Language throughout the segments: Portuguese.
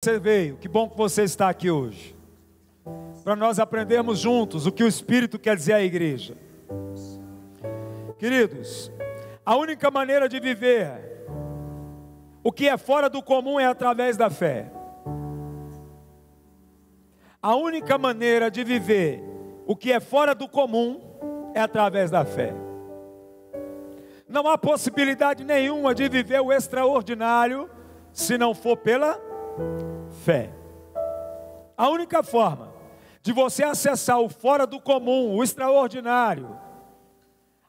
Você veio, que bom que você está aqui hoje, para nós aprendermos juntos o que o Espírito quer dizer à igreja. Queridos, a única maneira de viver o que é fora do comum é através da fé. A única maneira de viver o que é fora do comum é através da fé. Não há possibilidade nenhuma de viver o extraordinário se não for pela fé. A única forma de você acessar o fora do comum, o extraordinário,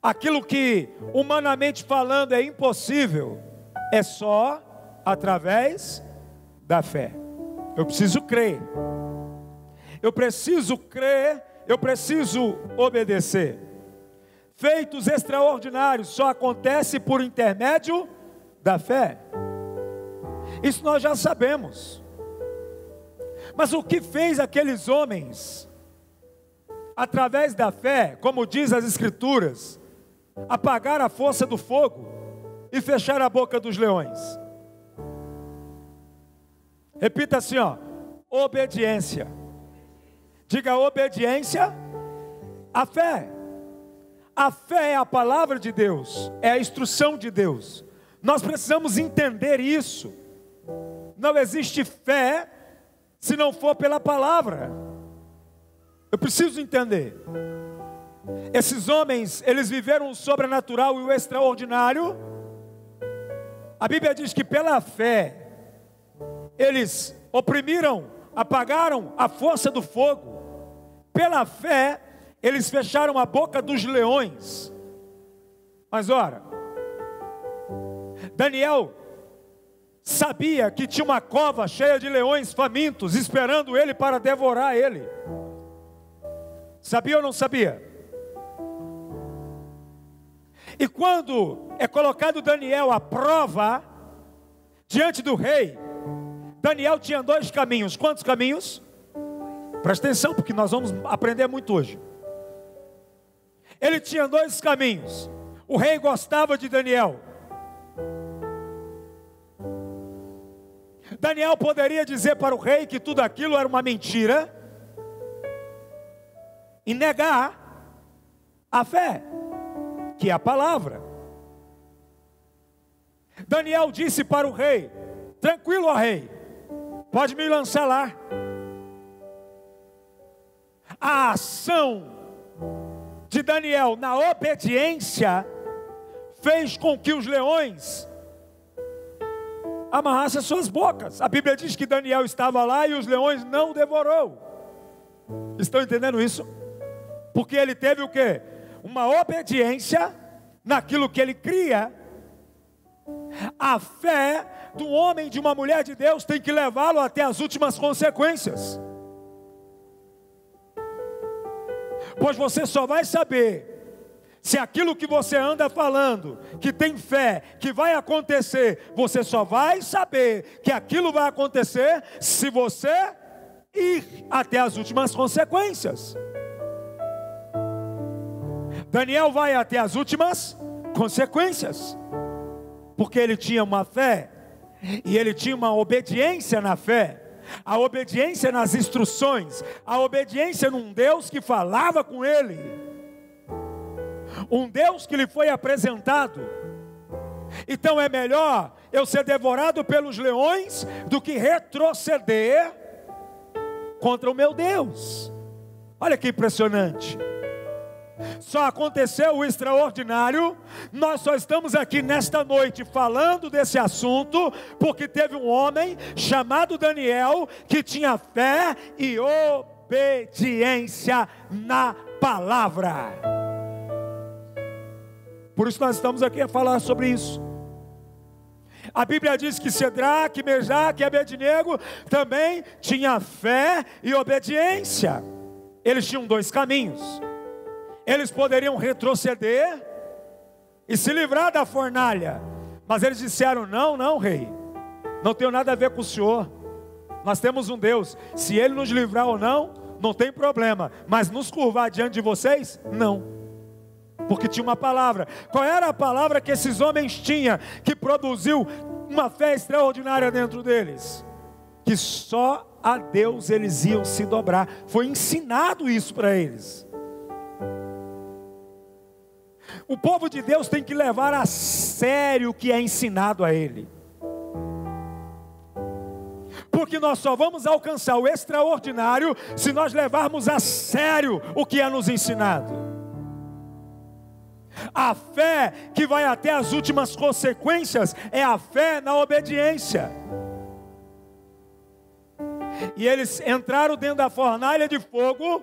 aquilo que humanamente falando é impossível, é só através da fé. Eu preciso crer, eu preciso obedecer. Feitos extraordinários só acontece por intermédio da fé. Isso nós já sabemos. Mas o que fez aqueles homens, através da fé, como diz as Escrituras, apagar a força do fogo e fechar a boca dos leões? Repita assim, obediência. Diga obediência à fé. A fé é a palavra de Deus, é a instrução de Deus. Nós precisamos entender isso. Não existe fé se não for pela palavra. Eu preciso entender. Esses homens, eles viveram o sobrenatural e o extraordinário. A Bíblia diz que pela fé eles oprimiram, apagaram a força do fogo. Pela fé eles fecharam a boca dos leões. Mas ora, Daniel sabia que tinha uma cova cheia de leões famintos esperando ele para devorar ele. Sabia ou não sabia? E quando é colocado Daniel à prova diante do rei, Daniel tinha dois caminhos. Quantos caminhos? Presta atenção, porque nós vamos aprender muito hoje. Ele tinha dois caminhos. O rei gostava de Daniel. Daniel poderia dizer para o rei que tudo aquilo era uma mentira e negar a fé, que é a palavra. Daniel disse para o rei: tranquilo, ó rei, pode me lançar lá. A ação de Daniel na obediência fez com que os leões amarrassem as suas bocas. A Bíblia diz que Daniel estava lá e os leões não devorou. Estão entendendo isso? Porque ele teve o quê? Uma obediência naquilo que ele cria. A fé do homem e de uma mulher de Deus tem que levá-lo até as últimas consequências. Pois você só vai saber se aquilo que você anda falando, que tem fé, que vai acontecer, você só vai saber que aquilo vai acontecer se você ir até as últimas consequências. Daniel vai até as últimas consequências, porque ele tinha uma fé, e ele tinha uma obediência na fé. A obediência nas instruções, a obediência num Deus que falava com ele, um Deus que lhe foi apresentado. Então é melhor eu ser devorado pelos leões do que retroceder contra o meu Deus. Olha que impressionante. Só aconteceu o extraordinário. Nós só estamos aqui nesta noite falando desse assunto porque teve um homem chamado Daniel que tinha fé e obediência na palavra. Por isso nós estamos aqui a falar sobre isso. A Bíblia diz que Cedraque, Mesaque e Abednego também tinha fé e obediência. Eles tinham dois caminhos. Eles poderiam retroceder e se livrar da fornalha, mas eles disseram: não, rei, não tenho nada a ver com o senhor. Nós temos um Deus, se ele nos livrar ou não, não tem problema, mas nos curvar diante de vocês, não. Porque tinha uma palavra. Qual era a palavra que esses homens tinham, que produziu uma fé extraordinária dentro deles? que só a Deus eles iam se dobrar. Foi ensinado isso para eles. O povo de Deus tem que levar a sério o que é ensinado a ele. Porque nós só vamos alcançar o extraordinário se nós levarmos a sério o que é nos ensinado. A fé que vai até as últimas consequências é a fé na obediência. E eles entraram dentro da fornalha de fogo,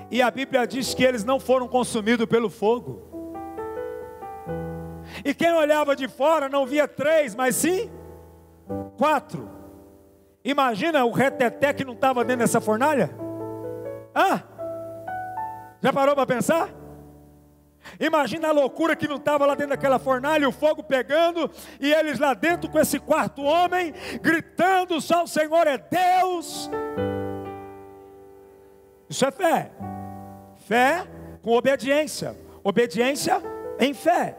e a Bíblia diz que eles não foram consumidos pelo fogo. E quem olhava de fora não via 3, mas sim 4. Imagina o reteté que não estava dentro dessa fornalha? Já parou para pensar? Imagina a loucura que não estava lá dentro daquela fornalha, o fogo pegando, e eles lá dentro com esse quarto homem, gritando, só o Senhor é Deus. Isso é fé. Fé com obediência. Obediência em fé.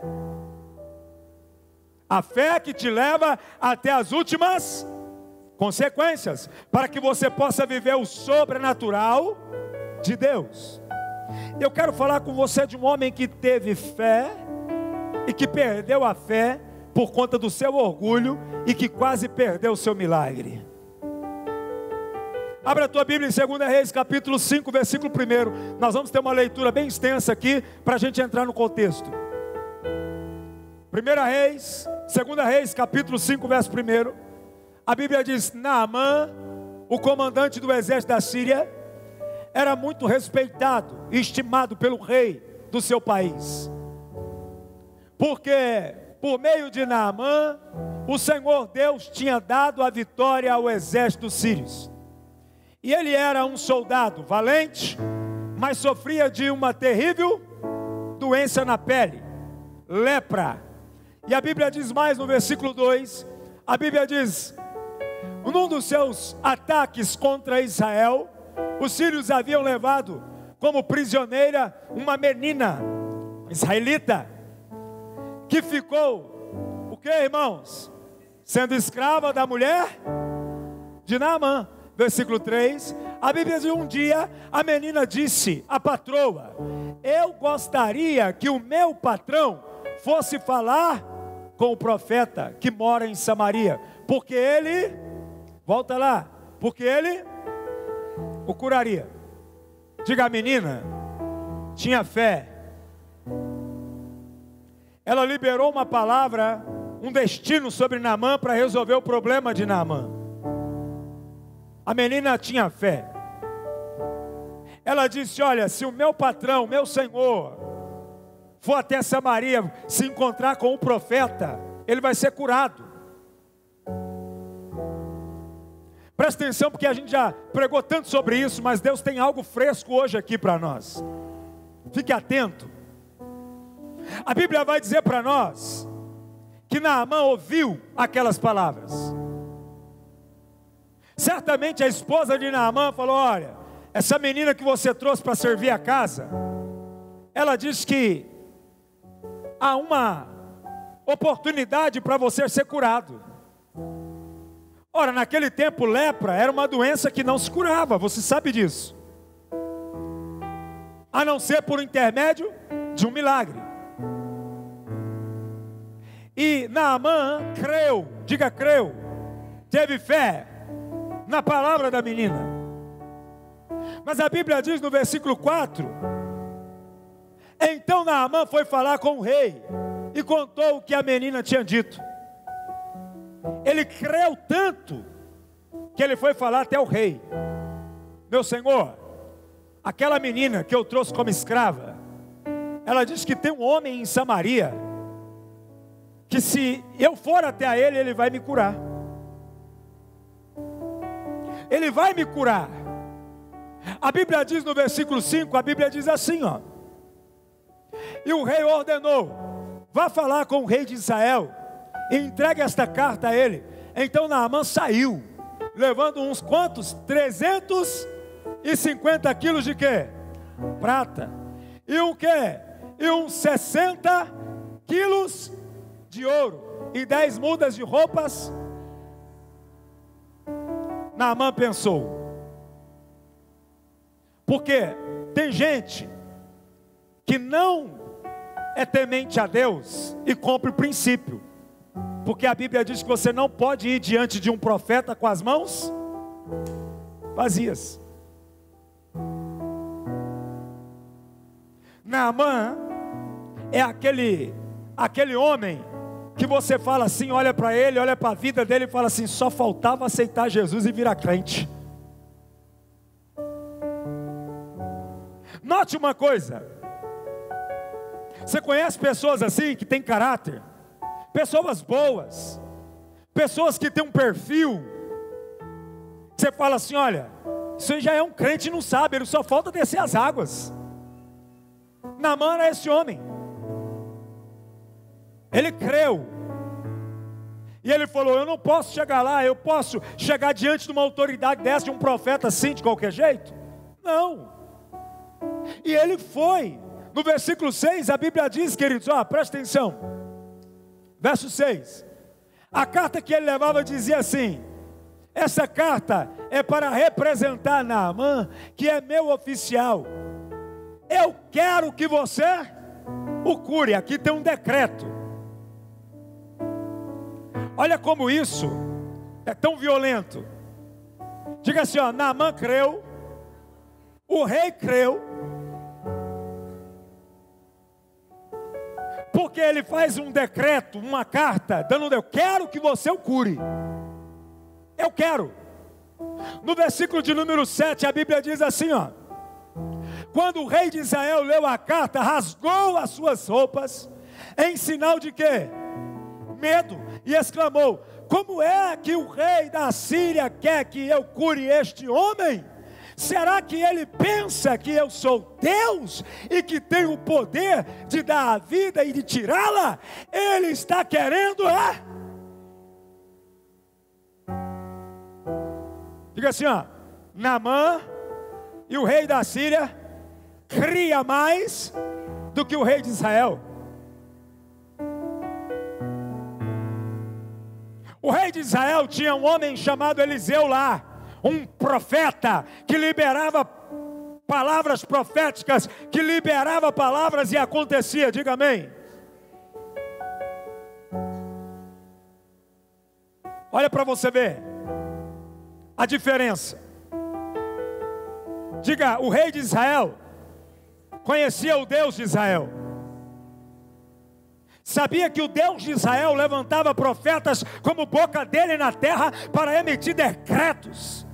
A fé que te leva até as últimas consequências, para que você possa viver o sobrenatural de Deus. Eu quero falar com você de um homem que teve fé e que perdeu a fé por conta do seu orgulho e que quase perdeu o seu milagre. Abra a tua Bíblia em 2 Reis, capítulo 5, versículo 1. Nós vamos ter uma leitura bem extensa aqui, para a gente entrar no contexto. 2 Reis, capítulo 5, verso 1. A Bíblia diz: Naamã, o comandante do exército da Síria, era muito respeitado e estimado pelo rei do seu país, porque por meio de Naamã, o Senhor Deus tinha dado a vitória ao exército dos sírios. E ele era um soldado valente, mas sofria de uma terrível doença na pele, lepra. E a Bíblia diz mais no versículo 2, a Bíblia diz: num dos seus ataques contra Israel, os sírios haviam levado como prisioneira uma menina israelita, que ficou, o que, irmãos? Sendo escrava da mulher de Naamã. Versículo 3, a Bíblia diz: um dia a menina disse à patroa: eu gostaria que o meu patrão fosse falar com o profeta que mora em Samaria, porque ele, volta lá, porque ele o curaria. Diga, a menina tinha fé. Ela liberou uma palavra, um destino sobre Naamã para resolver o problema de Naamã. A menina tinha fé. Ela disse: olha, se o meu patrão, meu senhor, for até Samaria se encontrar com o profeta, ele vai ser curado. Presta atenção, porque a gente já pregou tanto sobre isso, mas Deus tem algo fresco hoje aqui para nós. Fique atento. A Bíblia vai dizer para nós que Naamã ouviu aquelas palavras. Certamente a esposa de Naamã falou: olha, essa menina que você trouxe para servir a casa, ela diz que há uma oportunidade para você ser curado. Ora, naquele tempo, lepra era uma doença que não se curava, você sabe disso, a não ser por intermédio de um milagre. E Naamã creu, diga creu, teve fé na palavra da menina. Mas a Bíblia diz no versículo 4: então Naamã foi falar com o rei e contou o que a menina tinha dito. Ele creu tanto que ele foi falar até o rei: meu senhor, aquela menina que eu trouxe como escrava, ela diz que tem um homem em Samaria, que se eu for até ele, ele vai me curar. Ele vai me curar. A Bíblia diz no versículo 5, a Bíblia diz assim, ó: e o rei ordenou: vá falar com o rei de Israel e entregue esta carta a ele. Então Naamã saiu, levando uns quantos? 350 quilos de quê? Prata. E um quê? E uns 60 quilos de ouro. E 10 mudas de roupas. Naamã pensou. Porque tem gente que não é temente a Deus e cumpre o princípio. Porque a Bíblia diz que você não pode ir diante de um profeta com as mãos vazias. Naamã é aquele homem que você fala assim, olha para ele, olha para a vida dele e fala assim, só faltava aceitar Jesus e virar crente. Note uma coisa, você conhece pessoas assim que têm caráter, pessoas boas, pessoas que têm um perfil, você fala assim, olha, isso aí já é um crente e não sabe, ele só falta descer as águas. Naamã era esse homem, ele creu, e ele falou, eu não posso chegar lá, eu posso chegar diante de uma autoridade dessa, de um profeta assim, de qualquer jeito? Não. E ele foi. No versículo 6, a Bíblia diz, queridos, presta atenção, verso 6, a carta que ele levava dizia assim, essa carta é para representar Naamã, que é meu oficial, eu quero que você o cure. Aqui tem um decreto. Olha como isso é tão violento. Diga assim, Naamã creu, o rei creu, porque ele faz um decreto, uma carta, dando, eu quero que você o cure, eu quero. No versículo de número 7, a Bíblia diz assim, quando o rei de Israel leu a carta, rasgou as suas roupas, em sinal de quê? Medo, e exclamou, como é que o rei da Síria quer que eu cure este homem? Será que ele pensa que eu sou Deus e que tenho o poder de dar a vida e de tirá-la? Ele está querendo, Diga assim, Naamã e o rei da Síria cria mais do que o rei de Israel. O rei de Israel tinha um homem chamado Eliseu lá, um profeta que liberava palavras proféticas, que liberava palavras e acontecia. Diga amém. Olha para você ver a diferença. Diga, o rei de Israel conhecia o Deus de Israel, sabia que o Deus de Israel levantava profetas como boca dele na terra para emitir decretos.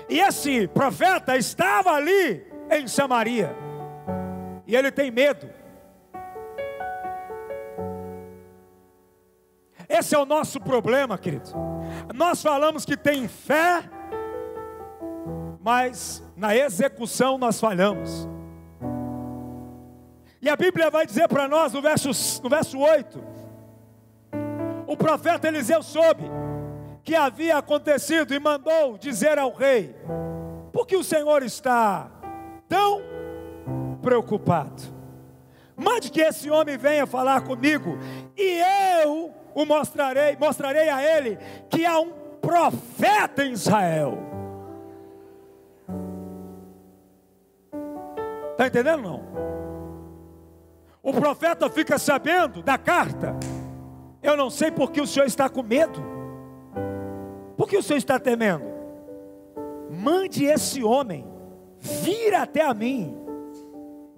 E esse profeta estava ali em Samaria, e ele tem medo. Esse é o nosso problema, querido. Nós falamos que tem fé, mas na execução nós falhamos. E a Bíblia vai dizer para nós no verso 8, o profeta Eliseu soube que havia acontecido e mandou dizer ao rei, por que o Senhor está tão preocupado? Mande que esse homem venha falar comigo, e eu o mostrarei a ele que há um profeta em Israel. Está entendendo não? O profeta fica sabendo da carta. Eu não sei por que o senhor está com medo. Por que o senhor está temendo? Mande esse homem vir até a mim,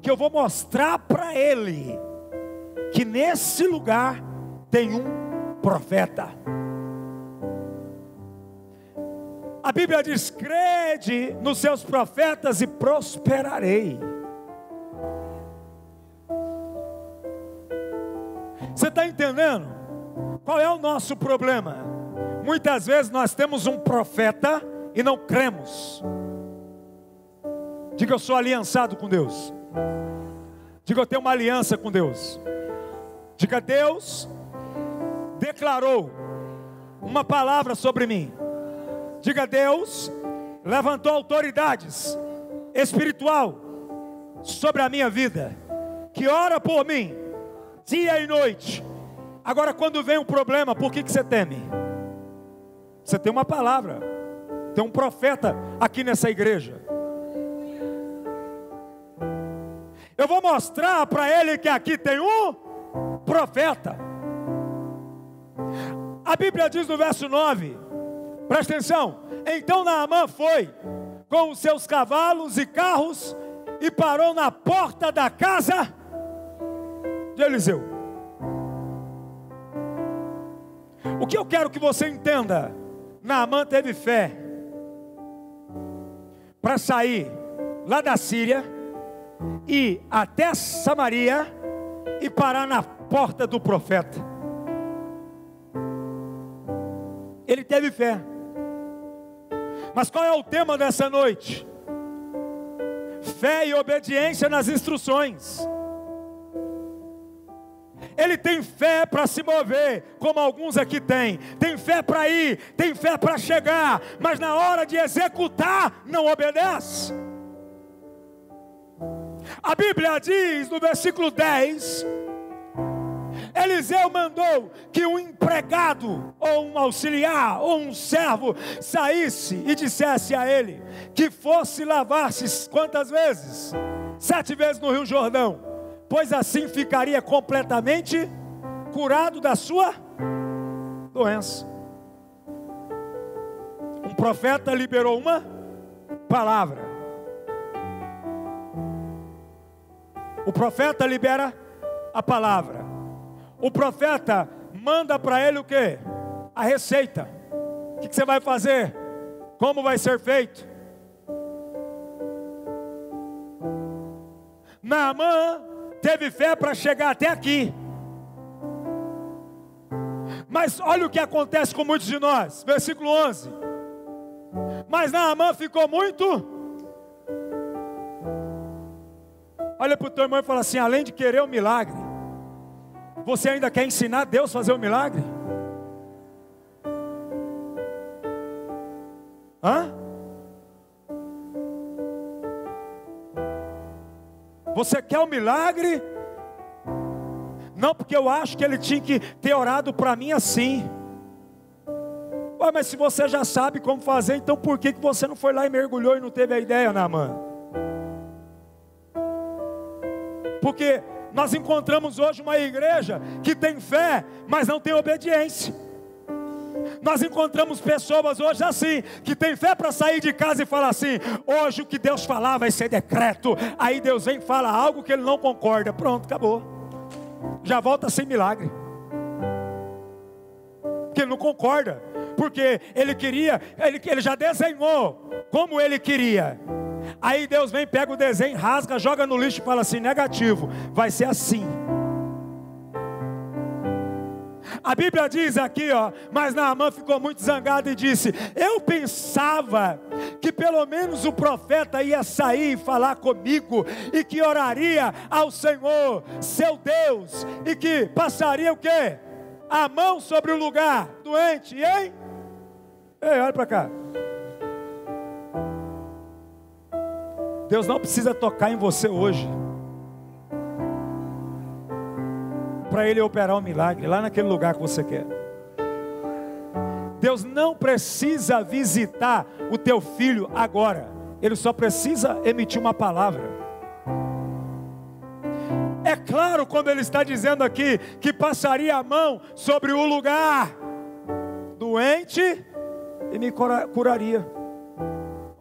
que eu vou mostrar para ele que nesse lugar tem um profeta. A Bíblia diz, crede nos seus profetas e prosperarei. Você está entendendo? Qual é o nosso problema? Muitas vezes nós temos um profeta e não cremos. Diga, eu sou aliançado com Deus. Diga, eu tenho uma aliança com Deus. Diga, Deus declarou uma palavra sobre mim. Diga, Deus levantou autoridades espiritual sobre a minha vida, que ora por mim dia e noite. Agora, quando vem um problema, por que você teme? Você tem uma palavra, tem um profeta aqui nessa igreja. Eu vou mostrar para ele que aqui tem um profeta. A Bíblia diz no verso 9, presta atenção: então Naamã foi com os seus cavalos e carros e parou na porta da casa de Eliseu. O que eu quero que você entenda: Naamã teve fé para sair lá da Síria, ir até Samaria e parar na porta do profeta. Ele teve fé. Mas qual é o tema dessa noite? Fé e obediência nas instruções. Ele tem fé para se mover, como alguns aqui têm. Tem fé para ir, tem fé para chegar, mas na hora de executar, não obedece. A Bíblia diz no versículo 10, Eliseu mandou que um empregado, ou um auxiliar, ou um servo saísse e dissesse a ele que fosse lavar-se quantas vezes? 7 vezes no Rio Jordão, pois assim ficaria completamente curado da sua doença. Um profeta liberou uma palavra. O profeta libera a palavra. O profeta manda para ele o quê? A receita. O que você vai fazer? Como vai ser feito? Naamã teve fé para chegar até aqui. Mas olha o que acontece com muitos de nós. Versículo 11. Mas Naamã ficou muito... Olha para o teu irmão e fala assim: além de querer o milagre, você ainda quer ensinar Deus a fazer o milagre? Hã? Você quer o milagre? Não, porque eu acho que ele tinha que ter orado para mim assim. Ué, mas se você já sabe como fazer, então por que você não foi lá e mergulhou e não teve a ideia, Naamã? Porque nós encontramos hoje uma igreja que tem fé, mas não tem obediência. Nós encontramos pessoas hoje assim, que tem fé para sair de casa e falar assim: hoje o que Deus falar vai ser decreto. Aí Deus vem e fala algo que ele não concorda. Pronto, acabou. Já volta sem milagre. Porque ele não concorda. Porque ele queria, ele já desenhou como ele queria. Aí Deus vem, pega o desenho, rasga, joga no lixo e fala assim: negativo, vai ser assim. A Bíblia diz aqui, ó, mas Naamã ficou muito zangado e disse: eu pensava que pelo menos o profeta ia sair e falar comigo, e que oraria ao Senhor, seu Deus, e que passaria o quê? A mão sobre o lugar doente, hein? Ei, olha para cá. Deus não precisa tocar em você hoje para Ele operar um milagre lá naquele lugar que você quer. Deus não precisa visitar o teu filho agora. Ele só precisa emitir uma palavra. É claro, quando Ele está dizendo aqui que passaria a mão sobre o lugar doente e me curaria.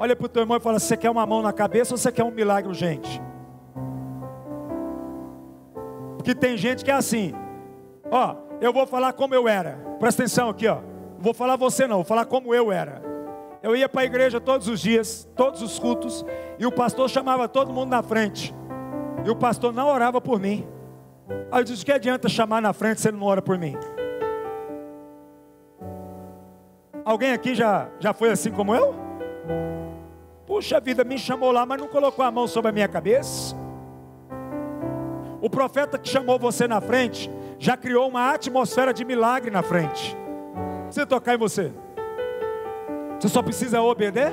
Olha para o teu irmão e fala: você quer uma mão na cabeça ou você quer um milagre urgente? Porque tem gente que é assim: ó, eu vou falar como eu era. Presta atenção aqui, ó. Não vou falar você não, vou falar como eu era. Eu ia para a igreja todos os dias, todos os cultos, e o pastor chamava todo mundo na frente. E o pastor não orava por mim. Aí eu disse: o que adianta chamar na frente se ele não ora por mim? Alguém aqui já foi assim como eu? Puxa vida, me chamou lá, mas não colocou a mão sobre a minha cabeça. O profeta que chamou você na frente já criou uma atmosfera de milagre na frente. Precisa tocar em você. Você só precisa obedecer.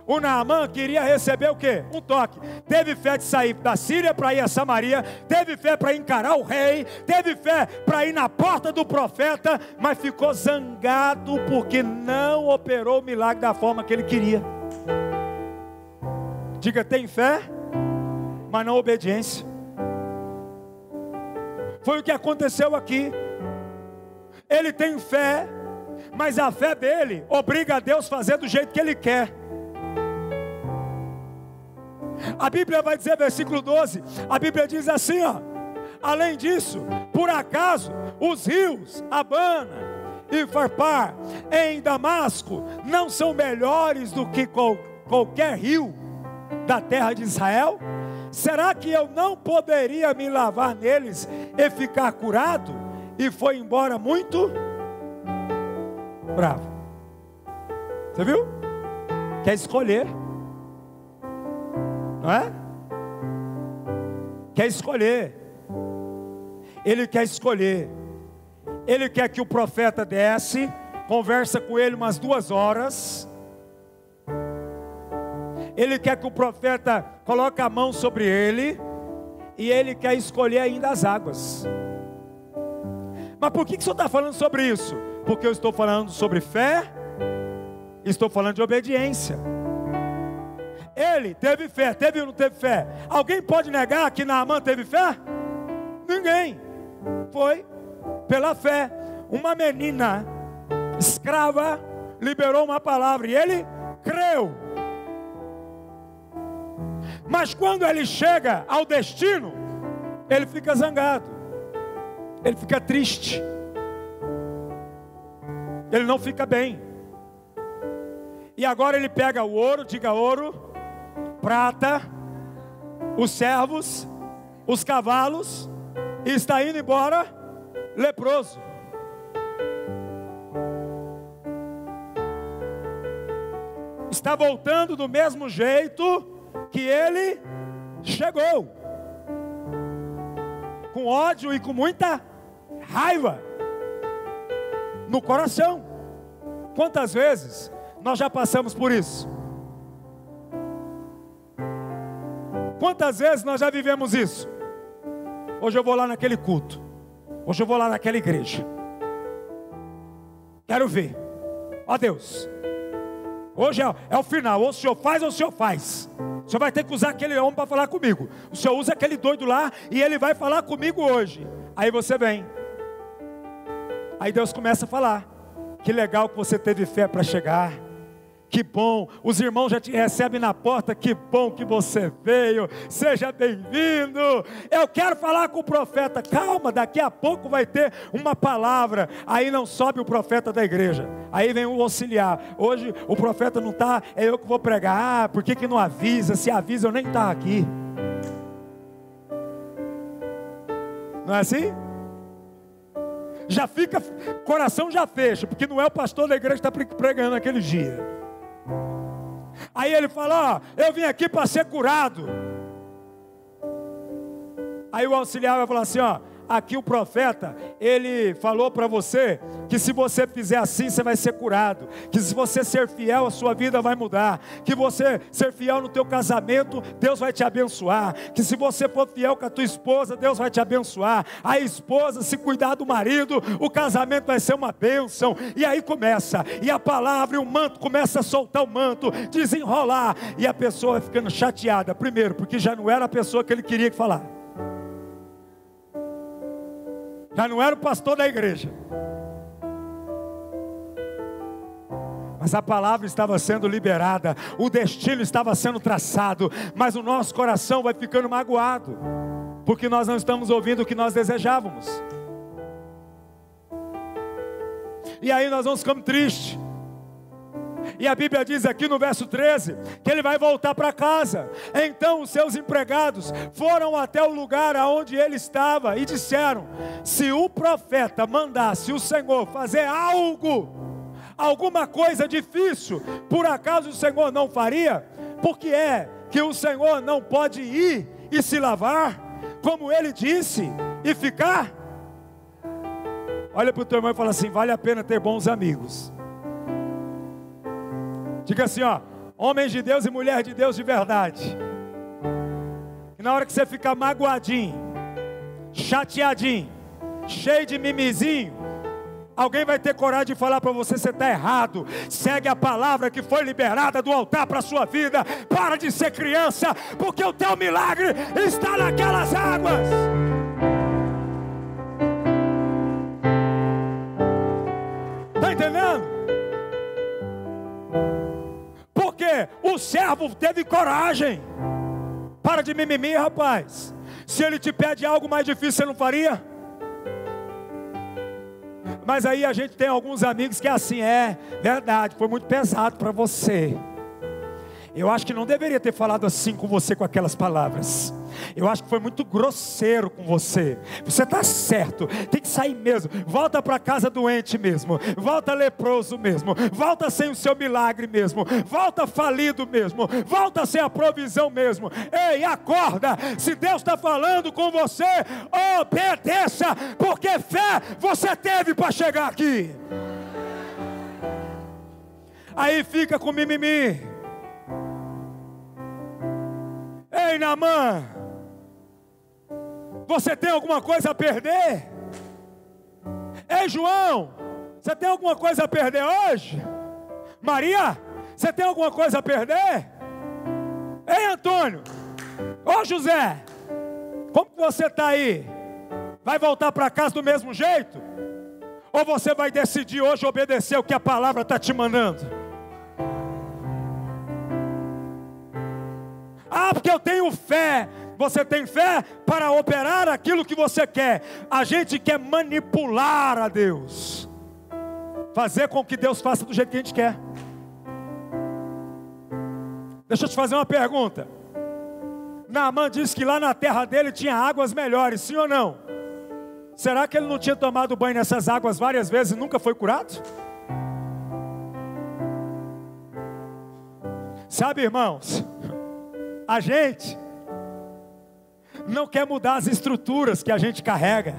O Naamã queria receber o quê? Um toque. Teve fé de sair da Síria para ir a Samaria, teve fé para encarar o rei, teve fé para ir na porta do profeta, mas ficou zangado porque não operou o milagre da forma que ele queria. Diga, tem fé, mas não obediência. Foi o que aconteceu aqui. Ele tem fé, mas a fé dele obriga a Deus a fazer do jeito que ele quer. A Bíblia vai dizer, versículo 12, a Bíblia diz assim, ó: além disso, por acaso os rios Abana e Farpar em Damasco não são melhores do que qualquer rio da terra de Israel? Será que eu não poderia me lavar neles e ficar curado? E foi embora muito bravo. Você viu? Quer escolher, não é? Quer escolher. Ele quer escolher. Ele quer que o profeta desce, conversa com ele umas 2 horas. Ele quer que o profeta coloque a mão sobre ele. E ele quer escolher ainda as águas. Mas por que o senhor está falando sobre isso? Porque eu estou falando sobre fé, estou falando de obediência. Ele teve fé, teve ou não teve fé? Alguém pode negar que Naamã teve fé? Ninguém. Foi pela fé. Uma menina escrava liberou uma palavra e ele creu. Mas quando ele chega ao destino, ele fica zangado, ele fica triste, ele não fica bem. E agora ele pega o ouro, diga ouro, prata, os servos, os cavalos, e está indo embora leproso. Está voltando do mesmo jeito que ele chegou, com ódio e com muita raiva no coração. Quantas vezes nós já passamos por isso? Quantas vezes nós já vivemos isso? Hoje eu vou lá naquele culto, hoje eu vou lá naquela igreja, quero ver, ó Deus, hoje é o final, ou o senhor faz ou o senhor faz. O senhor vai ter que usar aquele homem para falar comigo. O senhor usa aquele doido lá e ele vai falar comigo hoje. Aí você vem. Aí Deus começa a falar. Que legal que você teve fé para chegar. Que bom, os irmãos já te recebem na porta. Que bom que você veio. Seja bem-vindo. Eu quero falar com o profeta. Calma, daqui a pouco vai ter uma palavra. Aí não sobe o profeta da igreja. Aí vem o auxiliar. Hoje o profeta não está, é eu que vou pregar. Ah, por que não avisa? Se avisa eu nem estou aqui. Não é assim? Já fica, coração já fecha, porque não é o pastor da igreja que está pregando naquele dia. Aí ele fala, ó, eu vim aqui para ser curado. Aí o auxiliar vai falar assim, ó, aqui o profeta, ele falou para você que se você fizer assim, você vai ser curado. Que se você ser fiel, a sua vida vai mudar. Que você ser fiel no teu casamento, Deus vai te abençoar. Que se você for fiel com a tua esposa, Deus vai te abençoar. A esposa, se cuidar do marido, o casamento vai ser uma bênção. E aí começa, e a palavra e o manto começa a soltar o manto, desenrolar. E a pessoa vai ficando chateada. Primeiro, porque já não era a pessoa que ele queria que falar. Já não era o pastor da igreja. Mas a palavra estava sendo liberada, o destino estava sendo traçado, mas o nosso coração vai ficando magoado, porque nós não estamos ouvindo o que nós desejávamos. E aí nós vamos ficando tristes. E a Bíblia diz aqui no verso 13, que ele vai voltar para casa. Então os seus empregados foram até o lugar aonde ele estava e disseram, se o profeta mandasse o Senhor fazer alguma coisa difícil, por acaso o Senhor não faria? Porque é que o Senhor não pode ir e se lavar, como ele disse, e ficar? Olha para o teu irmão e fala assim, vale a pena ter bons amigos. Diga assim, ó, Homens de Deus e mulheres de Deus de verdade. E na hora que você ficar magoadinho, chateadinho, cheio de mimizinho, alguém vai ter coragem de falar para você: você está errado. Segue a palavra que foi liberada do altar para a sua vida. Para de ser criança, porque o teu milagre está naquelas águas. Está entendendo? Porque o servo teve coragem. Para de mimimi, rapaz. Se ele te pede algo mais difícil, você não faria? Mas aí a gente tem alguns amigos que é assim: é verdade, foi muito pesado para você. Eu acho que não deveria ter falado assim com você, com aquelas palavras. Eu acho que foi muito grosseiro com você. Você está certo, tem que sair mesmo. Volta para casa doente mesmo. Volta leproso mesmo. Volta sem o seu milagre mesmo. Volta falido mesmo. Volta sem a provisão mesmo. Ei, acorda. Se Deus está falando com você, obedeça. Porque fé você teve para chegar aqui. Aí fica com mimimi. Ei, Naamã, você tem alguma coisa a perder? Ei, João, você tem alguma coisa a perder hoje? Maria, você tem alguma coisa a perder? Ei, Antônio, ô José, como que você está aí? Vai voltar para casa do mesmo jeito? Ou você vai decidir hoje obedecer o que a palavra está te mandando? Ah, porque eu tenho fé. Você tem fé para operar aquilo que você quer. A gente quer manipular a Deus, fazer com que Deus faça do jeito que a gente quer. Deixa eu te fazer uma pergunta. Naamã disse que lá na terra dele tinha águas melhores, sim ou não? Será que ele não tinha tomado banho nessas águas várias vezes e nunca foi curado? Sabe, irmãos, a gente não quer mudar as estruturas que a gente carrega,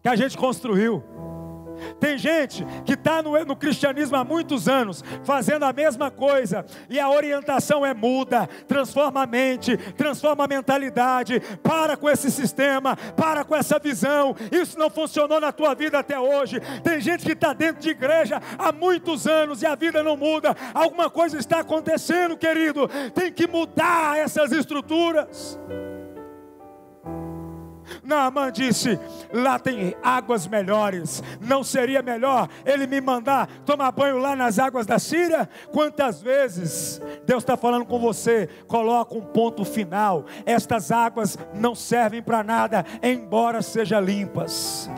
que a gente construiu. Tem gente que está no cristianismo há muitos anos, fazendo a mesma coisa, e a orientação é muda, transforma a mente, transforma a mentalidade. Para com esse sistema, para com essa visão. Isso não funcionou na tua vida até hoje. Tem gente que está dentro de igreja há muitos anos e a vida não muda. Alguma coisa está acontecendo, querido. Tem que mudar essas estruturas. Naamã disse: lá tem águas melhores. Não seria melhor ele me mandar tomar banho lá nas águas da Síria? Quantas vezes Deus está falando com você: coloca um ponto final. Estas águas não servem para nada, embora sejam limpas.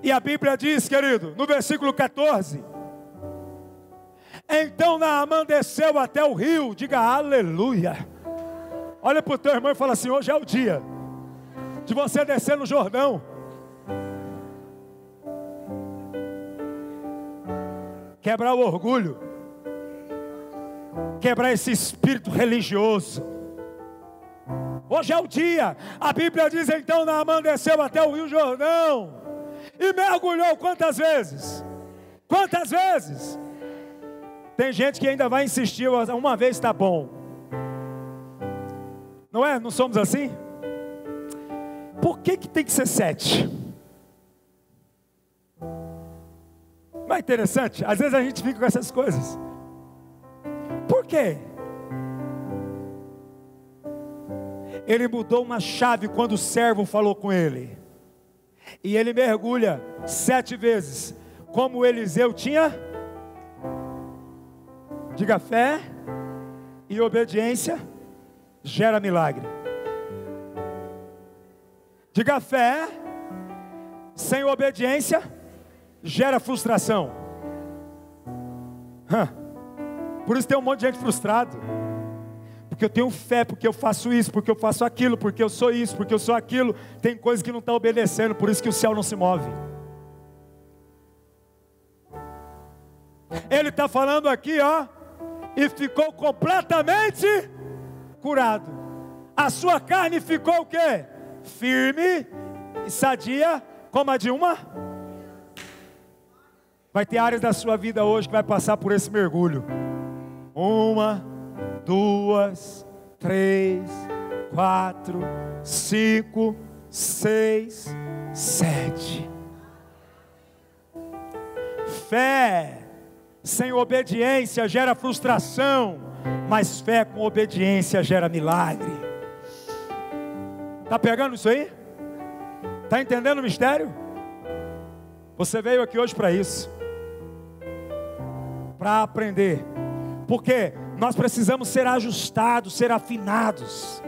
E a Bíblia diz, querido, no versículo 14: então Naamã desceu até o rio. Diga aleluia. Olha para o teu irmão e fala assim: hoje é o dia de você descer no Jordão. Quebrar o orgulho, quebrar esse espírito religioso. Hoje é o dia. A Bíblia diz: então Naamã desceu até o rio Jordão e mergulhou quantas vezes? Quantas vezes? Tem gente que ainda vai insistir: uma vez está bom. Não é? Não somos assim? Por que tem que ser 7? Não é interessante? Às vezes a gente fica com essas coisas. Por quê? Ele mudou uma chave quando o servo falou com ele. E ele mergulha 7 vezes. Como Eliseu tinha. Diga: fé e obediência gera milagre. Diga: fé sem obediência gera frustração. Por isso tem um monte de gente frustrado. Porque eu tenho fé, porque eu faço isso, porque eu faço aquilo, porque eu sou isso, porque eu sou aquilo. Tem coisa que não está obedecendo, por isso que o céu não se move. Ele está falando aqui, ó, e ficou completamente curado. A sua carne ficou o quê? Firme e sadia, como a de uma. Vai ter áreas da sua vida hoje que vai passar por esse mergulho. 1, 2, 3, 4, 5, 6, 7. Fé sem obediência gera frustração, mas fé com obediência gera milagre. Está pegando isso aí? Está entendendo o mistério? Você veio aqui hoje para isso, para aprender, porque nós precisamos ser ajustados, ser afinados.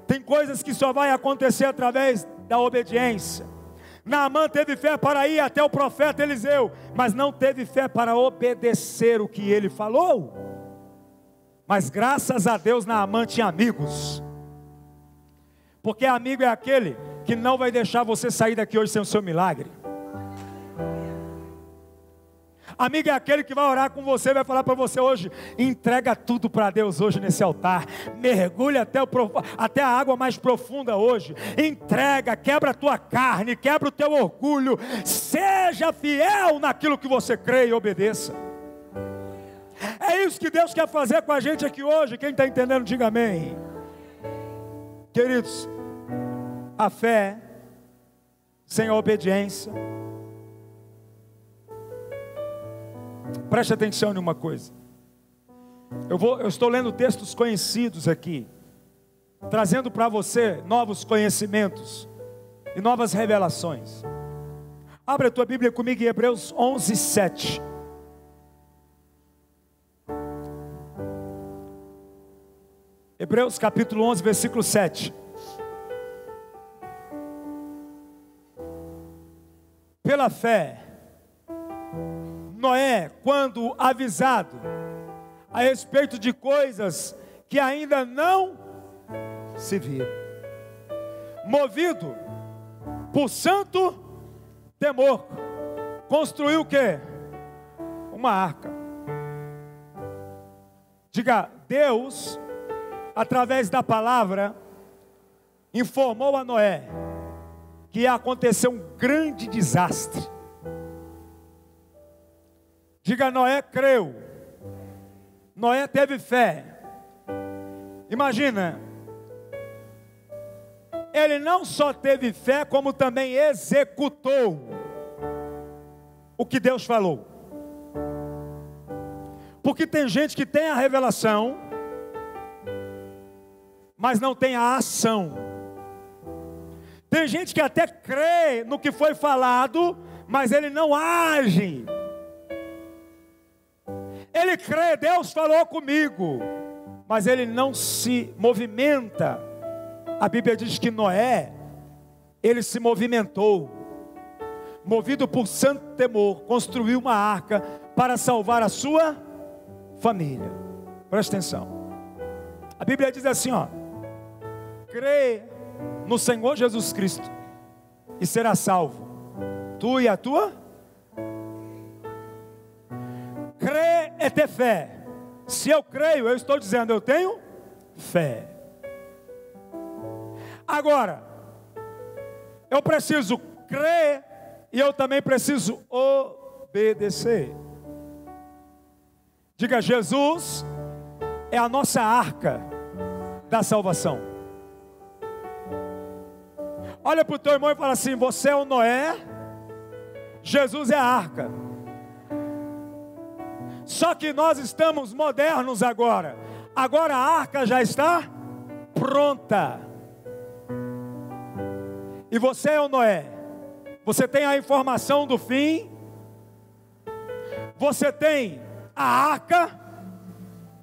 Tem coisas que só vai acontecer através da obediência. Naamã teve fé para ir até o profeta Eliseu, mas não teve fé para obedecer o que ele falou. Mas graças a Deus Naamã tinha amigos, porque amigo é aquele que não vai deixar você sair daqui hoje sem o seu milagre. Amigo é aquele que vai orar com você, vai falar para você hoje: entrega tudo para Deus hoje nesse altar, mergulha até a água mais profunda hoje, entrega, quebra a tua carne, quebra o teu orgulho, seja fiel naquilo que você crê e obedeça. É isso que Deus quer fazer com a gente aqui hoje. Quem está entendendo, diga amém. Queridos, a fé sem a obediência, preste atenção em uma coisa. Eu estou lendo textos conhecidos aqui, trazendo para você novos conhecimentos e novas revelações. Abre a tua Bíblia comigo em Hebreus 11, 7. Hebreus capítulo 11, versículo 7. Pela fé, Noé, quando avisado a respeito de coisas que ainda não se viram, movido por santo temor, construiu o quê? Uma arca. Diga: Deus, através da palavra, informou a Noé que ia acontecer um grande desastre. Diga: Noé creu, Noé teve fé. Imagina, ele não só teve fé, como também executou o que Deus falou. Porque tem gente que tem a revelação, mas não tem a ação. Tem gente que até crê no que foi falado, mas ele não age. Ele crê, Deus falou comigo, mas ele não se movimenta. A Bíblia diz que Noé, ele se movimentou, movido por santo temor, construiu uma arca para salvar a sua família. Presta atenção. A Bíblia diz assim, crê no Senhor Jesus Cristo e será salvo, tu e a tua. Crer é ter fé. Se eu creio, eu estou dizendo, eu tenho fé. Agora, eu preciso crer e eu também preciso obedecer. Diga: Jesus é a nossa arca da salvação. Olha para o teu irmão e fala assim: você é o Noé, Jesus é a arca. Só que nós estamos modernos agora. Agora a arca já está pronta. E você é o Noé. Você tem a informação do fim. Você tem a arca.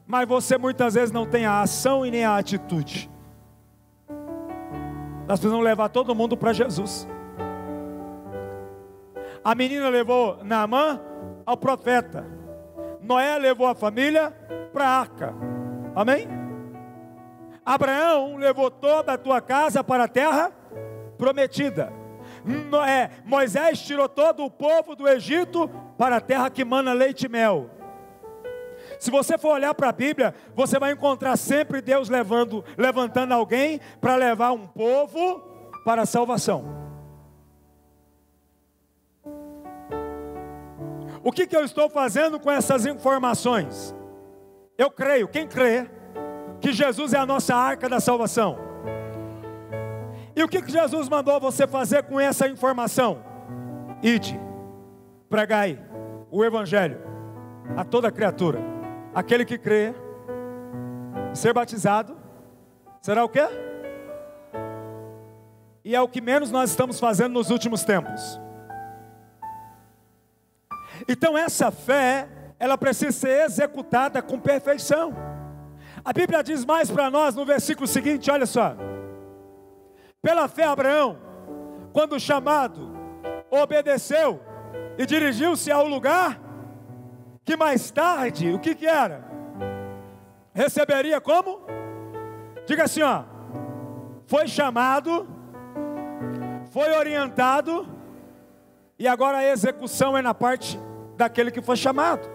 Mas você muitas vezes não tem a ação e nem a atitude. Nós precisamos levar todo mundo para Jesus. A menina levou Naamã ao profeta. Noé levou a família para a arca. Amém? Abraão levou toda a tua casa para a terra prometida. Moisés tirou todo o povo do Egito para a terra que mana leite e mel. Se você for olhar para a Bíblia, você vai encontrar sempre Deus levantando alguém para levar um povo para a salvação. O que eu estou fazendo com essas informações? Eu creio, quem crê, que Jesus é a nossa arca da salvação. E o que Jesus mandou você fazer com essa informação? Ide, pregai o Evangelho a toda criatura. Aquele que crê, ser batizado, será o quê? E é o que menos nós estamos fazendo nos últimos tempos. Então essa fé, ela precisa ser executada com perfeição. A Bíblia diz mais para nós no versículo seguinte, olha só. Pela fé Abraão, quando chamado, obedeceu e dirigiu-se ao lugar que mais tarde, o que era? Receberia como? Diga assim, ó. Foi chamado, foi orientado, e agora a execução é na parte daquele que foi chamado.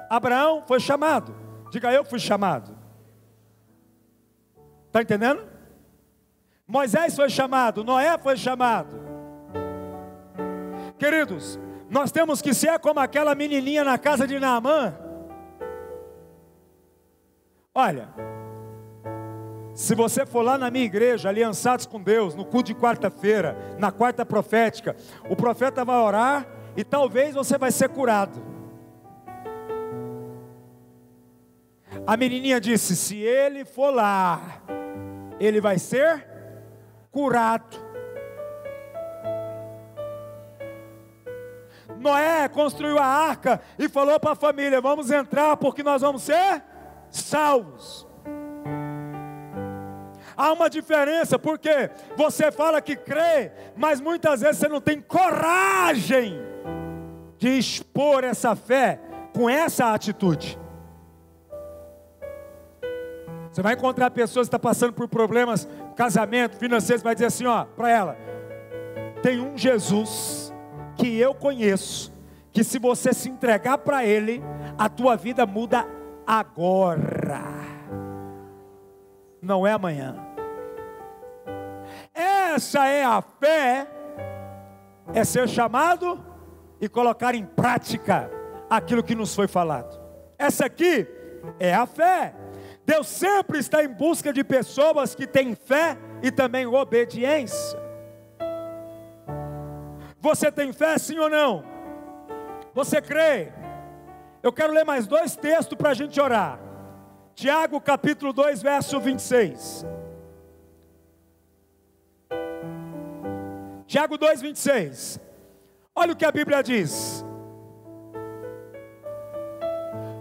Abraão foi chamado. Diga, eu fui chamado. Está entendendo? Moisés foi chamado, Noé foi chamado. Queridos, nós temos que ser como aquela menininha na casa de Naamã. Olha, se você for lá na minha igreja, aliançados com Deus, no culto de quarta-feira, na quarta profética, o profeta vai orar e talvez você vai ser curado. A menininha disse, se ele for lá, ele vai ser curado. Noé construiu a arca e falou para a família, vamos entrar porque nós vamos ser salvos. Há uma diferença, porque você fala que crê, mas muitas vezes você não tem coragem de expor essa fé com essa atitude. Você vai encontrar pessoas que estão passando por problemas, casamento, financeiro, vai dizer assim, ó, para ela, tem um Jesus que eu conheço, que se você se entregar para Ele, a tua vida muda agora, não é amanhã. Essa é a fé, é ser chamado e colocar em prática aquilo que nos foi falado. Essa aqui é a fé. Deus sempre está em busca de pessoas que têm fé e também obediência. Você tem fé, sim ou não? Você crê? Eu quero ler mais 2 textos para a gente orar. Tiago capítulo 2, verso 26. Tiago 2, 26. Olha o que a Bíblia diz.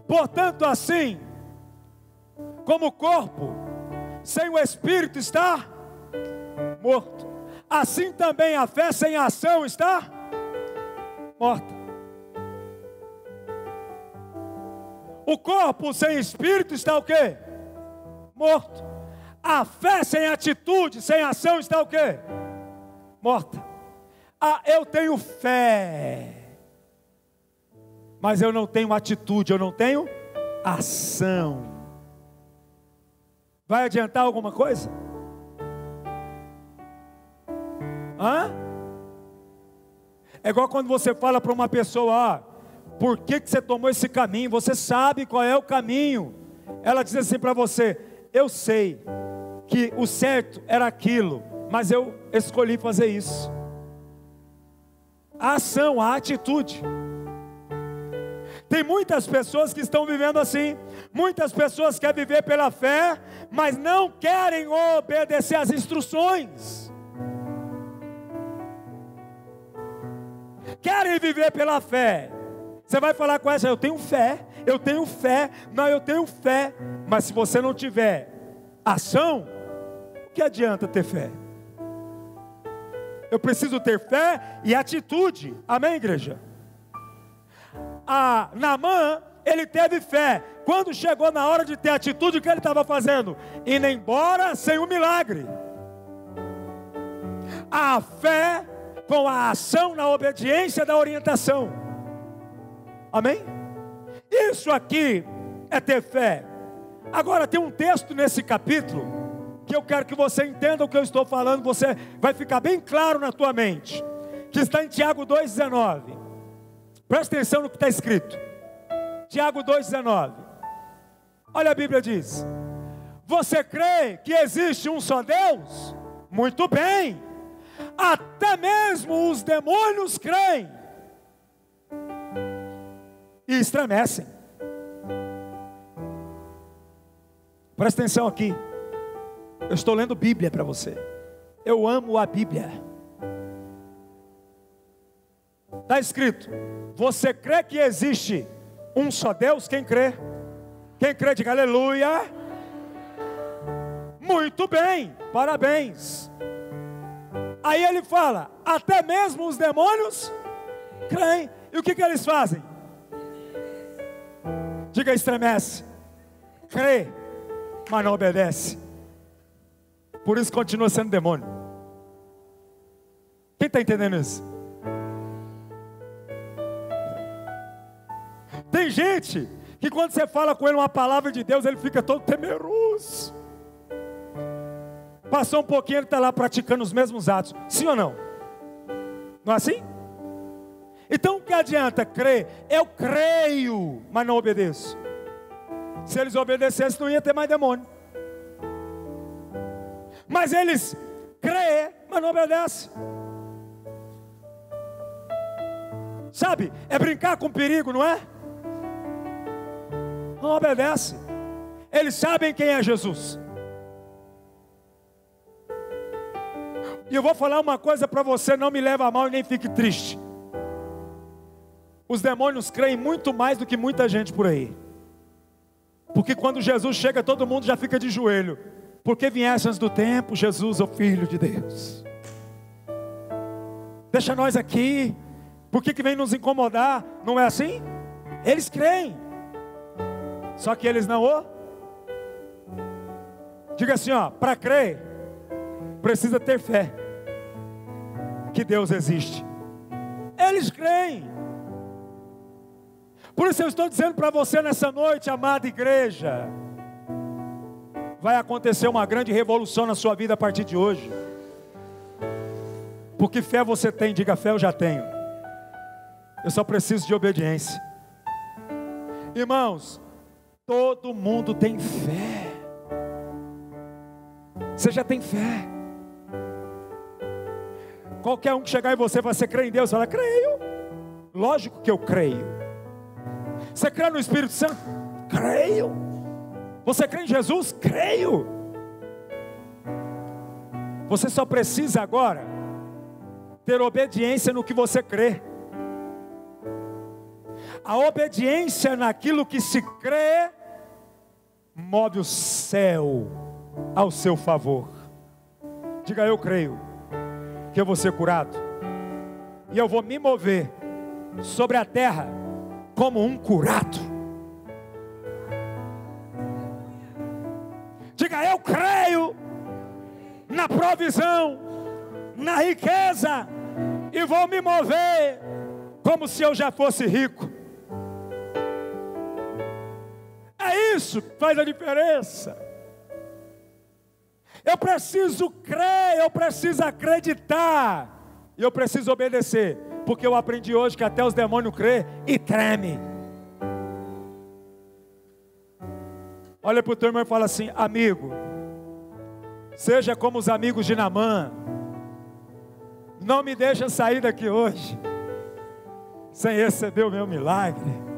Portanto, assim como o corpo sem o espírito está morto, assim também a fé sem ação está morta. O corpo sem espírito está o quê? Morto. A fé sem atitude, sem ação está o quê? Morta. Ah, eu tenho fé, mas eu não tenho atitude, eu não tenho ação. Vai adiantar alguma coisa? Hã? É igual quando você fala para uma pessoa, ó, por que você tomou esse caminho? Você sabe qual é o caminho. Ela diz assim para você, eu sei que o certo era aquilo, mas eu escolhi fazer isso. A ação, a atitude. Tem muitas pessoas que estão vivendo assim. Muitas pessoas querem viver pela fé, mas não querem obedecer às instruções. Querem viver pela fé. Você vai falar com essa, eu tenho fé, não, eu tenho fé. Mas se você não tiver ação, o que adianta ter fé? Eu preciso ter fé e atitude. Amém, igreja? Naamã, ele teve fé. Quando chegou na hora de ter atitude, o que ele estava fazendo? Indo embora sem o milagre. A fé com a ação na obediência da orientação. Amém? Isso aqui é ter fé. Agora tem um texto nesse capítulo que eu quero que você entenda o que eu estou falando. Você vai ficar bem claro na tua mente, que está em Tiago 2,19. Presta atenção no que está escrito. Tiago 2,19. Olha, a Bíblia diz: você crê que existe um só Deus? Muito bem. Até mesmo os demônios creem e estremecem. Presta atenção aqui. Eu estou lendo Bíblia para você. Eu amo a Bíblia. Está escrito: você crê que existe um só Deus? Quem crê? Quem crê, diga aleluia. Muito bem, parabéns. Aí ele fala: até mesmo os demônios creem. E o que eles fazem? Diga, estremece. Crê, mas não obedece. Por isso continua sendo demônio. Quem está entendendo isso? Tem gente que quando você fala com ele uma palavra de Deus, ele fica todo temeroso. Passou um pouquinho, ele está lá praticando os mesmos atos. Sim ou não? Não é assim? Então o que adianta crer? Eu creio, mas não obedeço. Se eles obedecessem, não ia ter mais demônio. Mas eles creem, mas não obedecem. Sabe, é brincar com perigo, não é? Não obedece. Eles sabem quem é Jesus. E eu vou falar uma coisa para você, não me leva a mal e nem fique triste. Os demônios creem muito mais do que muita gente por aí. Porque quando Jesus chega, todo mundo já fica de joelho. Porque viesse antes do tempo, Jesus, o Filho de Deus. Deixa nós aqui. Por que vem nos incomodar? Não é assim? Eles creem. Só que eles não o... Diga assim, ó, para crer, precisa ter fé que Deus existe. Eles creem. Por isso eu estou dizendo para você nessa noite, amada igreja, vai acontecer uma grande revolução na sua vida a partir de hoje. Porque fé você tem, diga fé eu já tenho. Eu só preciso de obediência. Irmãos, todo mundo tem fé. Você já tem fé. Qualquer um que chegar em você, você crê em Deus, fala, creio. Lógico que eu creio. Você crê no Espírito Santo? Creio. Você crê em Jesus? Creio. Você só precisa agora ter obediência no que você crê. A obediência naquilo que se crê move o céu ao seu favor. Diga, eu creio que eu vou ser curado e eu vou me mover sobre a terra como um curado. Diga, eu creio na provisão, na riqueza, e vou me mover como se eu já fosse rico. É isso que faz a diferença. Eu preciso crer, eu preciso acreditar, e eu preciso obedecer, porque eu aprendi hoje que até os demônios creem e tremem. Olha para o teu irmão e fala assim, amigo, seja como os amigos de Naamã, não me deixa sair daqui hoje sem receber o meu milagre.